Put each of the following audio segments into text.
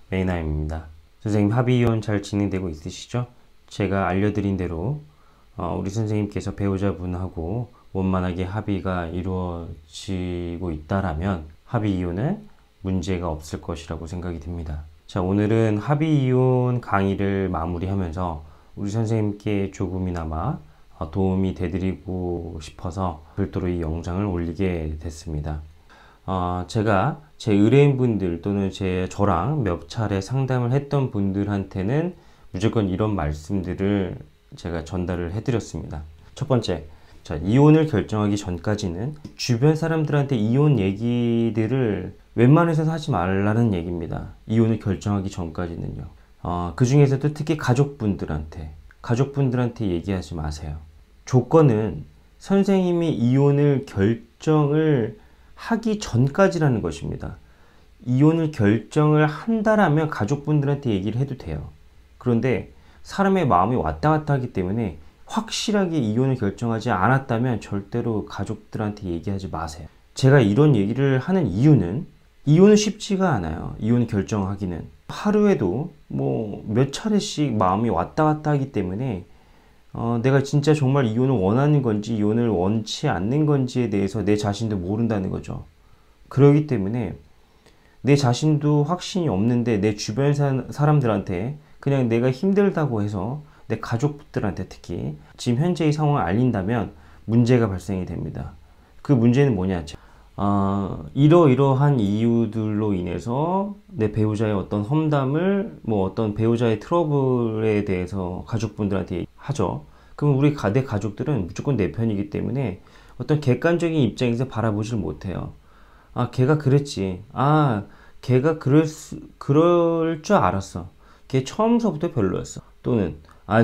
메이나임입니다. 선생님, 합의이혼 잘 진행되고 있으시죠? 제가 알려드린 대로 우리 선생님께서 배우자분하고 원만하게 합의가 이루어지고 있다라면 합의이혼에 문제가 없을 것이라고 생각이 듭니다. 자, 오늘은 합의이혼 강의를 마무리하면서 우리 선생님께 조금이나마 도움이 되드리고 싶어서 별도로 이 영상을 올리게 됐습니다. 제가 제 의뢰인분들 또는 저랑 몇 차례 상담을 했던 분들한테는 무조건 이런 말씀들을 제가 전달을 해드렸습니다. 첫 번째, 자, 이혼을 결정하기 전까지는 주변 사람들한테 이혼 얘기들을 웬만해서는 하지 말라는 얘기입니다. 이혼을 결정하기 전까지는요. 그 중에서도 특히 가족분들한테 얘기하지 마세요. 조건은 선생님이 이혼을 결정을 하기 전까지라는 것입니다. 이혼을 결정을 한다라면 가족분들한테 얘기를 해도 돼요. 그런데 사람의 마음이 왔다 갔다 하기 때문에 확실하게 이혼을 결정하지 않았다면 절대로 가족들한테 얘기하지 마세요. 제가 이런 얘기를 하는 이유는 이혼은 쉽지가 않아요. 이혼을 결정하기는 하루에도 뭐 몇 차례씩 마음이 왔다 갔다 하기 때문에 내가 진짜 정말 이혼을 원하는 건지 이혼을 원치 않는 건지에 대해서 내 자신도 모른다는 거죠. 그렇기 때문에 내 자신도 확신이 없는데 내 주변 사람들한테 그냥 내가 힘들다고 해서 내 가족들한테 특히 지금 현재의 상황을 알린다면 문제가 발생이 됩니다. 그 문제는 뭐냐? 이러이러한 이유들로 인해서 내 배우자의 어떤 험담을 어떤 배우자의 트러블에 대해서 가족분들한테 하죠. 그럼 내 가족들은 무조건 내 편이기 때문에 어떤 객관적인 입장에서 바라보질 못해요. 걔가 그랬지. 걔가 그럴 줄 알았어. 걔 처음서부터 별로였어. 또는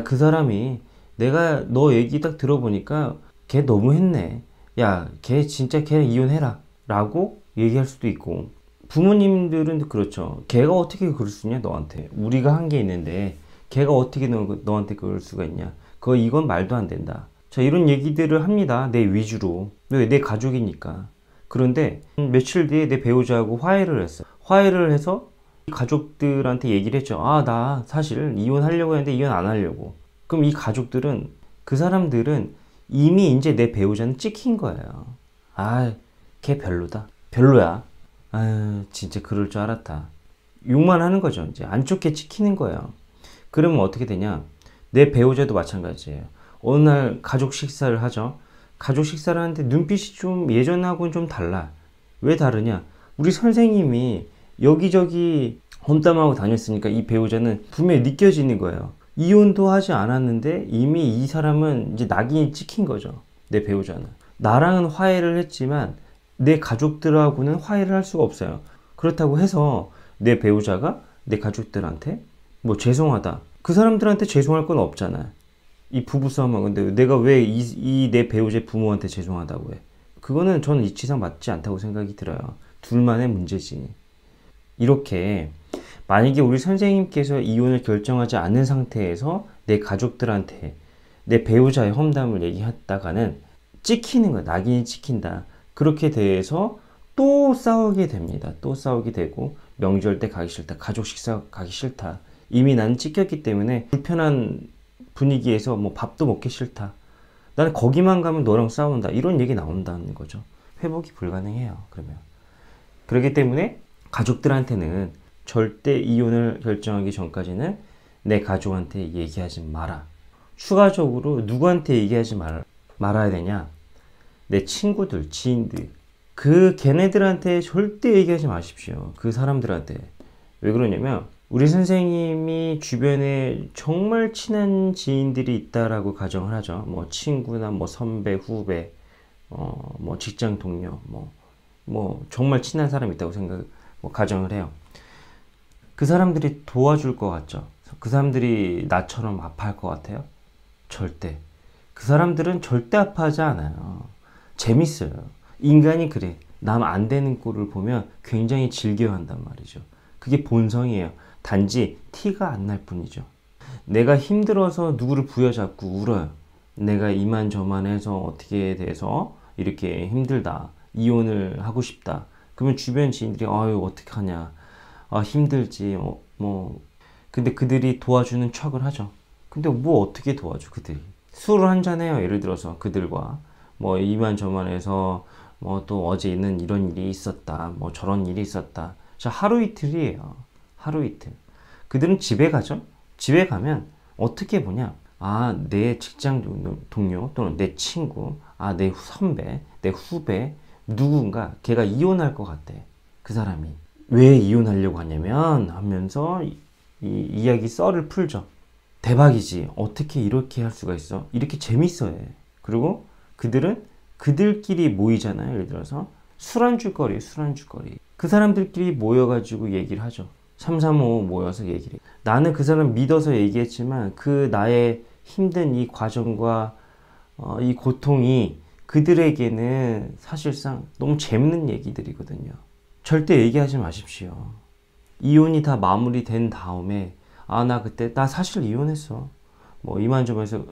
그 사람이 내가 너 얘기 딱 들어보니까 걔 너무했네. 야, 걔 이혼해라 라고 얘기할 수도 있고, 부모님들은 그렇죠. 걔가 어떻게 그럴 수 있냐 너한테. 우리가 한 게 있는데 걔가 어떻게 너한테 그럴 수가 있냐. 이건 말도 안 된다. 자, 이런 얘기들을 합니다. 내 위주로. 왜? 내 가족이니까. 그런데 며칠 뒤에 내 배우자하고 화해를 했어. 화해를 해서 가족들한테 얘기를 했죠. 나 사실 이혼하려고 했는데 이혼 안 하려고. 그럼 이 가족들은, 그 사람들은 이미 이제 내 배우자는 찍힌 거예요. 걔 별로다. 별로야. 진짜 그럴 줄 알았다. 욕만 하는 거죠. 이제 안 좋게 찍히는 거예요. 그러면 어떻게 되냐? 내 배우자도 마찬가지예요. 어느 날 가족 식사를 하죠. 가족 식사를 하는데 눈빛이 좀 예전하고는 좀 달라. 왜 다르냐? 우리 선생님이 여기저기 험담하고 다녔으니까 이 배우자는 분명히 느껴지는 거예요. 이혼도 하지 않았는데 이미 이 사람은 이제 낙인이 찍힌 거죠. 내 배우자는. 나랑은 화해를 했지만 내 가족들하고는 화해를 할 수가 없어요. 그렇다고 해서 내 배우자가 내 가족들한테 죄송하다. 그 사람들한테 죄송할 건 없잖아. 이 부부싸움은. 근데 내가 왜 내 배우자의 부모한테 죄송하다고 해? 그거는 저는 이치상 맞지 않다고 생각이 들어요. 둘만의 문제지. 이렇게 만약에 우리 선생님께서 이혼을 결정하지 않은 상태에서 내 가족들한테 내 배우자의 험담을 얘기했다가는 찍히는 거야. 낙인이 찍힌다. 그렇게 돼서 또 싸우게 됩니다. 또 싸우게 되고, 명절 때 가기 싫다. 가족 식사 가기 싫다. 이미 나는 찍혔기 때문에 불편한 분위기에서 밥도 먹기 싫다. 나는 거기만 가면 너랑 싸운다. 이런 얘기 나온다는 거죠. 회복이 불가능해요. 그러면. 그렇기 때문에 가족들한테는 절대 이혼을 결정하기 전까지는 내 가족한테 얘기하지 마라. 추가적으로 누구한테 얘기하지 말아야 되냐? 내 친구들, 지인들. 걔네들한테 절대 얘기하지 마십시오. 그 사람들한테. 왜 그러냐면 우리 선생님이 주변에 정말 친한 지인들이 있다라고 가정을 하죠. 친구나 선배, 후배, 직장 동료, 정말 친한 사람이 있다고 가정을 해요. 그 사람들이 도와줄 것 같죠? 그 사람들이 나처럼 아파할 것 같아요? 절대. 그 사람들은 절대 아파하지 않아요. 재밌어요. 인간이 그래. 남 안 되는 꼴을 보면 굉장히 즐겨한단 말이죠. 그게 본성이에요. 단지 티가 안 날 뿐이죠. 내가 힘들어서 누구를 부여잡고 울어요. 내가 이만저만해서 어떻게 돼서 이렇게 힘들다. 이혼을 하고 싶다. 그러면 주변 지인들이 어떡하냐. 힘들지. 뭐 근데 그들이 도와주는 척을 하죠. 근데 뭐 어떻게 도와줘 그들이. 술을 한잔해요. 예를 들어서 그들과 뭐 이만저만해서 뭐 또 어제는 이런 일이 있었다. 뭐 저런 일이 있었다. 자, 하루 이틀이에요. 하루 이틀. 그들은 집에 가죠. 집에 가면 어떻게 보냐. 아, 내 직장 동료 또는 내 친구, 아, 내 선배, 내 후배, 누군가 걔가 이혼할 것 같대. 그 사람이. 왜 이혼하려고 하냐면 하면서 이 이야기 썰을 풀죠. 대박이지. 어떻게 이렇게 할 수가 있어? 이렇게 재밌어해. 그리고 그들은 그들끼리 모이잖아요. 예를 들어서 술안주거리, 술안주거리. 그 사람들끼리 모여가지고 얘기를 하죠. 3, 3, 5 모여서 얘기를 해. 나는 그 사람 믿어서 얘기했지만 그 나의 힘든 이 과정과 이 고통이 그들에게는 사실상 너무 재밌는 얘기들이거든요. 절대 얘기하지 마십시오. 이혼이 다 마무리된 다음에 아, 나 그때 나 사실 이혼했어. 뭐 이만저만해서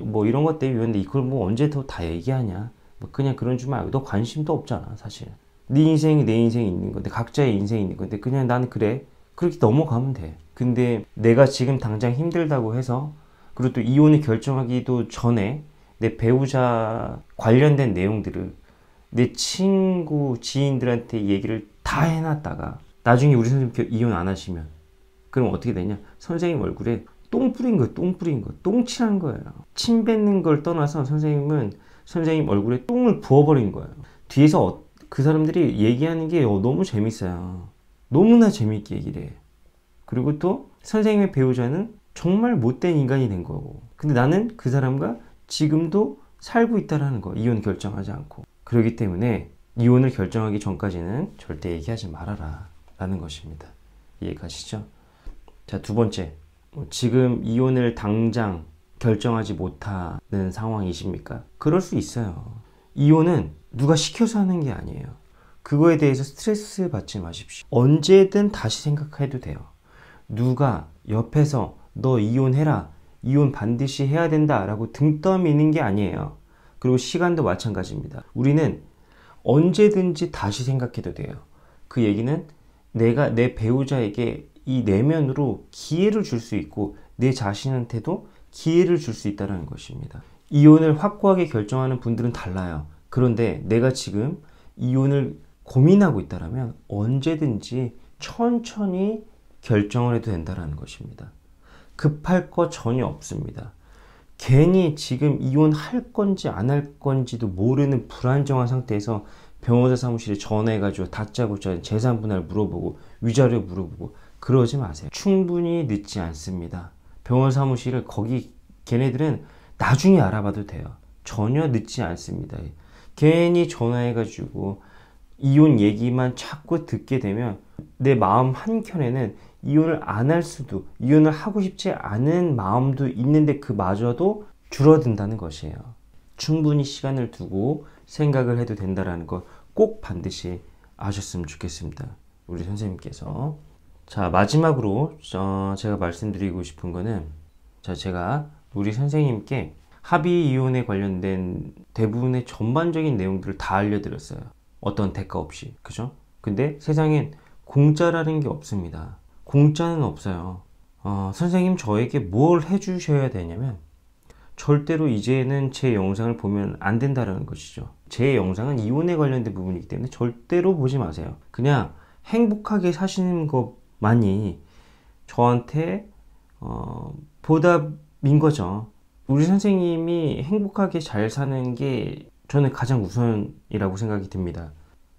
뭐 이런 것 때문에 이혼했는데 이걸 뭐 언제 더 다 얘기하냐. 뭐 그냥 그런 줄 말고 너 관심도 없잖아 사실. 네 인생이 내 인생이 있는 건데 각자의 인생이 있는 건데 그냥 나는 그래. 그렇게 넘어가면 돼. 근데 내가 지금 당장 힘들다고 해서 그리고 또 이혼을 결정하기도 전에 내 배우자 관련된 내용들을 내 친구, 지인들한테 얘기를 다 해놨다가 나중에 우리 선생님 이혼 안 하시면 그럼 어떻게 되냐? 선생님 얼굴에 똥 뿌린 거예요. 똥 뿌린 거. 똥칠한 거예요. 침 뱉는 걸 떠나서 선생님은 선생님 얼굴에 똥을 부어버린 거예요. 뒤에서 그 사람들이 얘기하는 게 너무 재밌어요. 너무나 재밌게 얘기를 해. 그리고 또 선생님의 배우자는 정말 못된 인간이 된 거고 근데 나는 그 사람과 지금도 살고 있다라는 거. 이혼 결정하지 않고. 그렇기 때문에 이혼을 결정하기 전까지는 절대 얘기하지 말아라 라는 것입니다. 이해가시죠? 자, 두 번째. 지금 이혼을 당장 결정하지 못하는 상황이십니까? 그럴 수 있어요. 이혼은 누가 시켜서 하는 게 아니에요. 그거에 대해서 스트레스 받지 마십시오. 언제든 다시 생각해도 돼요. 누가 옆에서 너 이혼해라. 이혼 반드시 해야 된다 라고 등 떠미는 게 아니에요. 그리고 시간도 마찬가지입니다. 우리는 언제든지 다시 생각해도 돼요. 그 얘기는 내가 내 배우자에게 이 내면으로 기회를 줄 수 있고 내 자신한테도 기회를 줄 수 있다는 것입니다. 이혼을 확고하게 결정하는 분들은 달라요. 그런데 내가 지금 이혼을 고민하고 있다면 언제든지 천천히 결정을 해도 된다는 것입니다. 급할 거 전혀 없습니다. 괜히 지금 이혼할 건지 안 할 건지도 모르는 불안정한 상태에서 변호사 사무실에 전화해가지고 다짜고짜 재산 분할 물어보고 위자료 물어보고 그러지 마세요. 충분히 늦지 않습니다. 변호사 사무실을 거기 걔네들은 나중에 알아봐도 돼요. 전혀 늦지 않습니다. 괜히 전화해가지고 이혼 얘기만 자꾸 듣게 되면 내 마음 한켠에는 이혼을 안 할 수도 이혼을 하고 싶지 않은 마음도 있는데 그마저도 줄어든다는 것이에요. 충분히 시간을 두고 생각을 해도 된다는 거 꼭 반드시 아셨으면 좋겠습니다. 우리 선생님께서. 자, 마지막으로 제가 말씀드리고 싶은 거는 제가 우리 선생님께 합의 이혼에 관련된 대부분의 전반적인 내용들을 다 알려드렸어요. 어떤 대가 없이. 그죠? 근데 세상엔 공짜라는 게 없습니다. 공짜는 없어요. 선생님 저에게 뭘 해주셔야 되냐면 절대로 이제는 제 영상을 보면 안 된다는 것이죠. 제 영상은 이혼에 관련된 부분이기 때문에 절대로 보지 마세요. 그냥 행복하게 사시는 것만이 저한테 보답인 거죠. 우리 선생님이 행복하게 잘 사는 게 저는 가장 우선이라고 생각이 듭니다.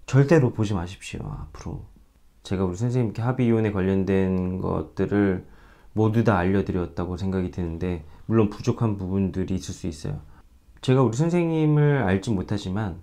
절대로 보지 마십시오. 앞으로 제가 우리 선생님께 합의 이혼에 관련된 것들을 모두 다 알려드렸다고 생각이 드는데 물론 부족한 부분들이 있을 수 있어요. 제가 우리 선생님을 알지 못하지만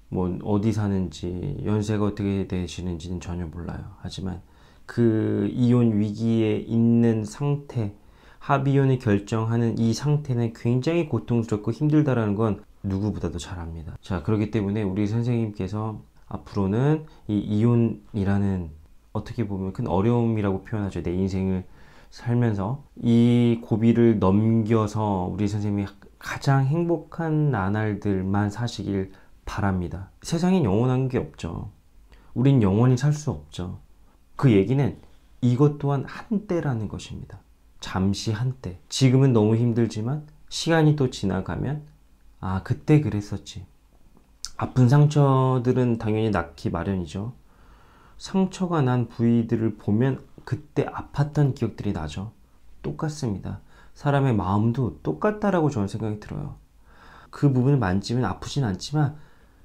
뭐 어디 사는지 연세가 어떻게 되시는지는 전혀 몰라요. 하지만 그 이혼 위기에 있는 상태, 합의 이혼을 결정하는 이 상태는 굉장히 고통스럽고 힘들다라는 건 누구보다도 잘 압니다. 자, 그렇기 때문에 우리 선생님께서 앞으로는 이 이혼이라는 어떻게 보면 큰 어려움이라고 표현하죠. 내 인생을 살면서 이 고비를 넘겨서 우리 선생님이 가장 행복한 나날들만 사시길 바랍니다. 세상엔 영원한 게 없죠. 우린 영원히 살 수 없죠. 그 얘기는 이것 또한 한때라는 것입니다. 잠시 한때. 지금은 너무 힘들지만 시간이 또 지나가면 아, 그때 그랬었지. 아픈 상처들은 당연히 낫기 마련이죠. 상처가 난 부위들을 보면 그때 아팠던 기억들이 나죠. 똑같습니다. 사람의 마음도 똑같다라고 저는 생각이 들어요. 그 부분을 만지면 아프진 않지만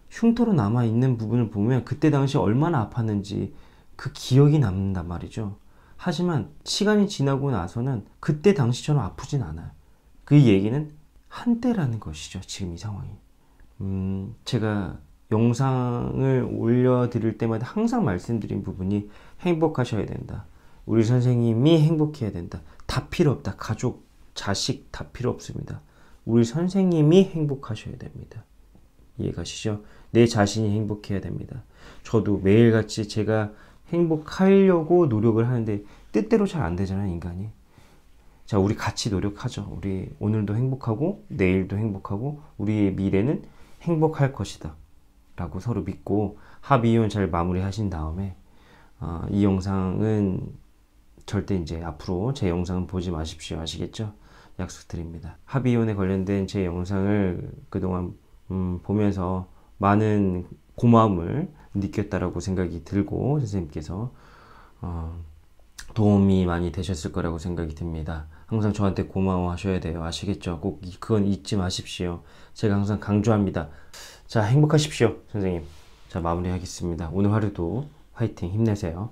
흉터로 남아있는 부분을 보면 그때 당시 얼마나 아팠는지 그 기억이 남는단 말이죠. 하지만 시간이 지나고 나서는 그때 당시처럼 아프진 않아요. 그 얘기는 한때라는 것이죠. 지금 이 상황이. 제가 영상을 올려드릴 때마다 항상 말씀드린 부분이 행복하셔야 된다. 우리 선생님이 행복해야 된다. 다 필요 없다. 가족, 자식 다 필요 없습니다. 우리 선생님이 행복하셔야 됩니다. 이해가시죠? 내 자신이 행복해야 됩니다. 저도 매일같이 제가 행복하려고 노력을 하는데 뜻대로 잘 안 되잖아요, 인간이. 자, 우리 같이 노력하죠. 우리 오늘도 행복하고 내일도 행복하고 우리의 미래는 행복할 것이다 라고 서로 믿고 합의혼 잘 마무리하신 다음에 이 영상은 절대 이제 앞으로 제 영상은 보지 마십시오. 아시겠죠? 약속드립니다. 합의혼에 관련된 제 영상을 그동안 보면서 많은 고마움을 느꼈다라고 생각이 들고 선생님께서 도움이 많이 되셨을 거라고 생각이 듭니다. 항상 저한테 고마워하셔야 돼요. 아시겠죠? 꼭 그건 잊지 마십시오. 제가 항상 강조합니다. 자, 행복하십시오, 선생님. 자, 마무리하겠습니다. 오늘 하루도 화이팅, 힘내세요.